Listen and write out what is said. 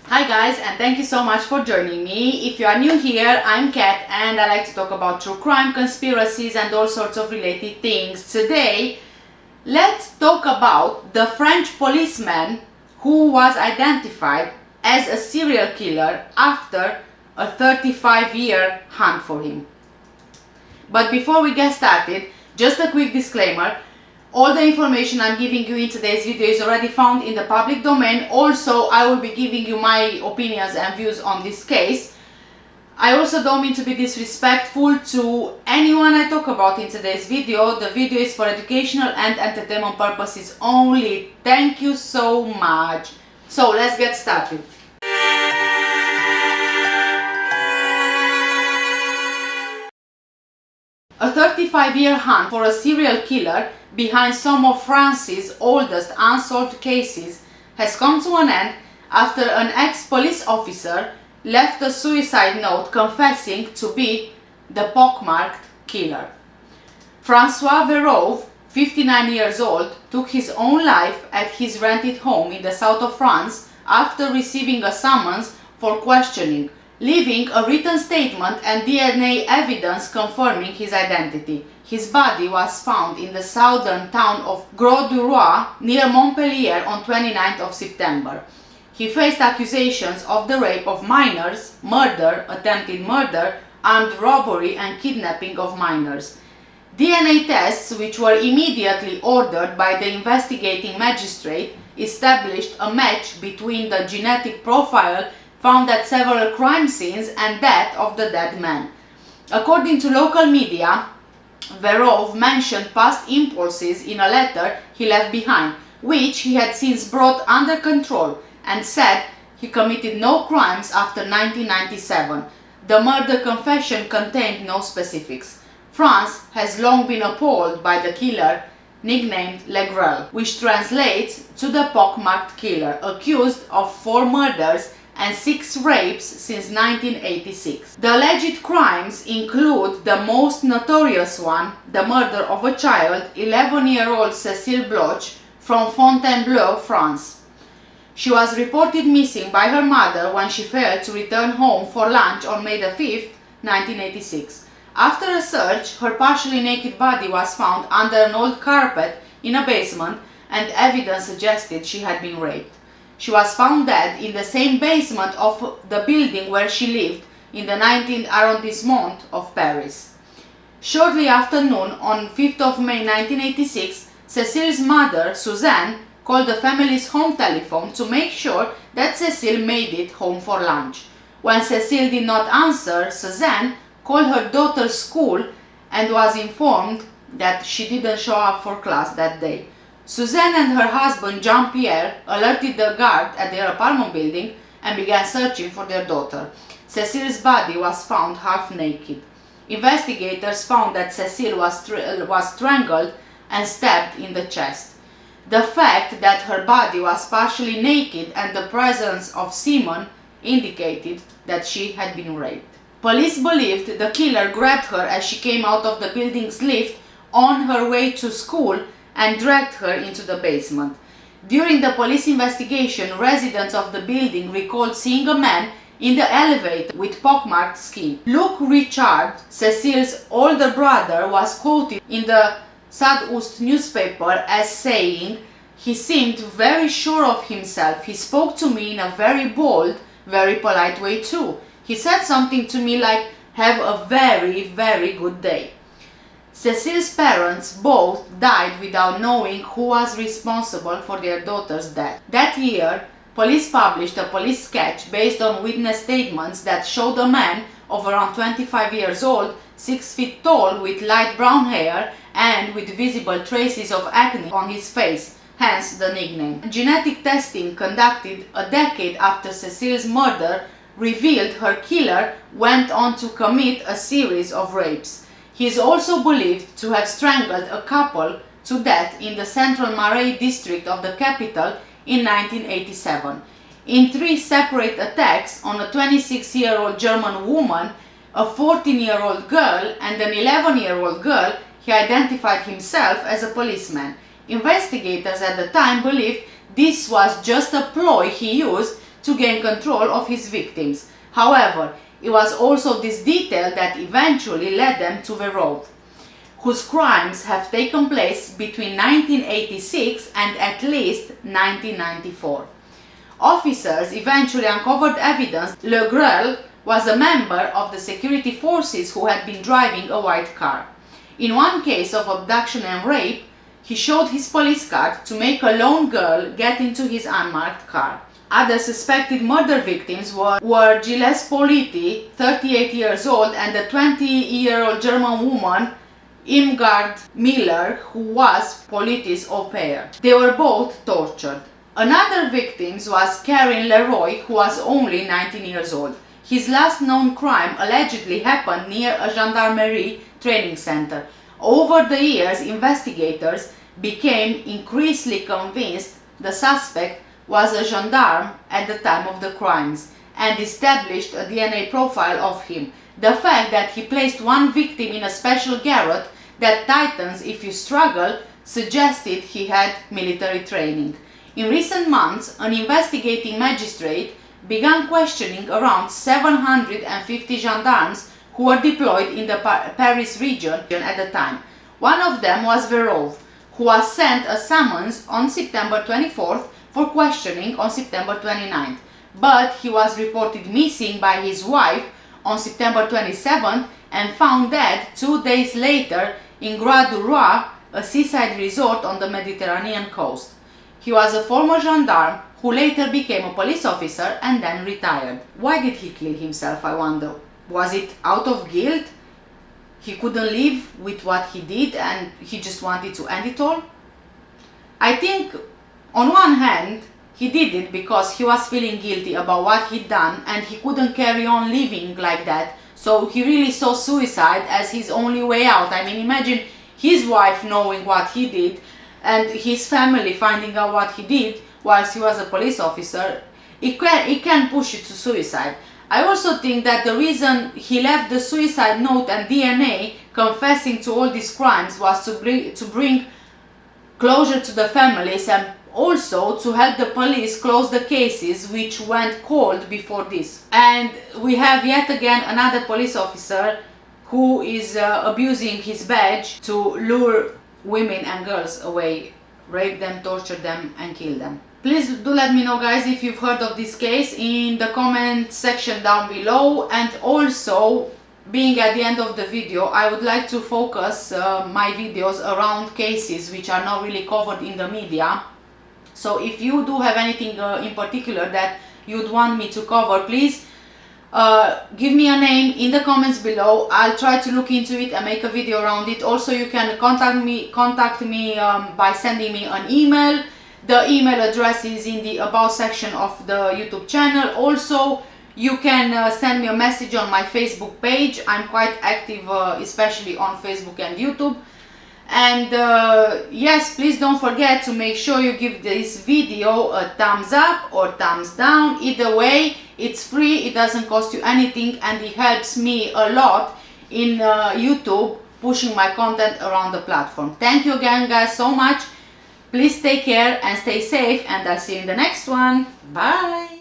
Hi guys, and thank you so much for joining me. If you are new here, I'm Kat and I like to talk about true crime, conspiracies and all sorts of related things. Today, let's talk about the French policeman who was identified as a serial killer after a 35-year hunt for him. But before we get started, just a quick disclaimer. All the information I'm giving you in today's video is already found in the public domain. Also, I will be giving you my opinions and views on this case. I also don't mean to be disrespectful to anyone I talk about in today's video. The video is for educational and entertainment purposes only. Thank you so much. So let's get started. A 35-year hunt for a serial killer behind some of France's oldest unsolved cases has come to an end after an ex-police officer left a suicide note confessing to be the Pockmarked killer. Francois Verove, 59 years old, took his own life at his rented home in the south of France after receiving a summons for questioning, leaving a written statement and DNA evidence confirming his identity. His body was found in the southern town of Grau-du-Roi near Montpellier on 29th of September. He faced accusations of the rape of minors, murder, attempted murder, armed robbery and kidnapping of minors. DNA tests, which were immediately ordered by the investigating magistrate, established a match between the genetic profile found at several crime scenes and that of the dead man. According to local media, Verove mentioned past impulses in a letter he left behind, which he had since brought under control, and said he committed no crimes after 1997. The murder confession contained no specifics. France has long been appalled by the killer, nicknamed Le Grêle, which translates to the pockmarked killer, accused of 4 murders and 6 rapes since 1986. The alleged crimes include the most notorious one, the murder of a child, 11-year-old Cécile Bloch, from Fontainebleau, France. She was reported missing by her mother when she failed to return home for lunch on May 5, 1986. After a search, her partially naked body was found under an old carpet in a basement, and evidence suggested she had been raped. She was found dead in the same basement of the building where she lived in the 19th arrondissement of Paris. Shortly after noon on 5th of May 1986, Cécile's mother, Suzanne, called the family's home telephone to make sure that Cécile made it home for lunch. When Cécile did not answer, Suzanne called her daughter's school and was informed that she didn't show up for class that day. Suzanne and her husband Jean-Pierre alerted the guard at their apartment building and began searching for their daughter. Cécile's body was found half naked. Investigators found that Cécile was strangled and stabbed in the chest. The fact that her body was partially naked and the presence of semen indicated that she had been raped. Police believed the killer grabbed her as she came out of the building's lift on her way to school and dragged her into the basement. During the police investigation, residents of the building recalled seeing a man in the elevator with pockmarked skin. Luc Richard, Cécile's older brother, was quoted in the Sud-Ouest newspaper as saying, "He seemed very sure of himself. He spoke to me in a very bold, very polite way too. He said something to me like, 'Have a very, very good day.'" Cécile's parents both died without knowing who was responsible for their daughter's death. That year, police published a police sketch based on witness statements that showed a man of around 25 years old, 6 feet tall, with light brown hair and with visible traces of acne on his face, hence the nickname. Genetic testing conducted a decade after Cécile's murder revealed her killer went on to commit a series of rapes. He is also believed to have strangled a couple to death in the Central Marais district of the capital in 1987. In 3 separate attacks on a 26-year-old German woman, a 14-year-old girl and an 11-year-old girl, he identified himself as a policeman. Investigators at the time believed this was just a ploy he used to gain control of his victims. However, it was also this detail that eventually led them to Verove, whose crimes have taken place between 1986 and at least 1994. Officers eventually uncovered evidence Le Grau was a member of the security forces who had been driving a white car. In one case of abduction and rape, he showed his police card to make a lone girl get into his unmarked car. Other suspected murder victims were Gilles Politi, 38 years old, and the 20-year-old German woman Irmgard Miller, who was Politi's au pair. They were both tortured. Another victim was Karin Leroy, who was only 19 years old. His last known crime allegedly happened near a gendarmerie training center. Over the years, investigators became increasingly convinced the suspect was a gendarme at the time of the crimes and established a DNA profile of him. The fact that he placed one victim in a special garret that tightens if you struggle suggested he had military training. In recent months, an investigating magistrate began questioning around 750 gendarmes who were deployed in the Paris region at the time. One of them was Verove, who was sent a summons on September 24th for questioning on September 29th, but he was reported missing by his wife on September 27th and found dead 2 days later in Grau-du-Roi, a seaside resort on the Mediterranean coast. He was a former gendarme who later became a police officer and then retired. Why did he kill himself, I wonder? Was it out of guilt? He couldn't live with what he did and he just wanted to end it all? I think on one hand he did it because he was feeling guilty about what he'd done and he couldn't carry on living like that, so he really saw suicide as his only way out. I mean, imagine his wife knowing what he did and his family finding out what he did whilst he was a police officer. It can push you to suicide. I also think that the reason he left the suicide note and DNA confessing to all these crimes was to bring closure to the families and also to help the police close the cases which went cold before this. And we have yet again another police officer who is abusing his badge to lure women and girls away, rape them, torture them and kill them. Please do let me know, guys, if you've heard of this case in the comment section down below. And also, being at the end of the video, I would like to focus my videos around cases which are not really covered in the media. So if you do have anything in particular that you'd want me to cover, please give me a name in the comments below. I'll try to look into it and make a video around it. Also, you can contact me by sending me an email. The email address is in the about section of the YouTube channel. Also, you can send me a message on my Facebook page. I'm quite active, especially on Facebook and YouTube. And yes, please don't forget to make sure you give this video a thumbs up or thumbs down. Either way, it's free, it doesn't cost you anything, and it helps me a lot in YouTube pushing my content around the platform. Thank you again, guys, so much. Please take care and stay safe, and I'll see you in the next one. Bye.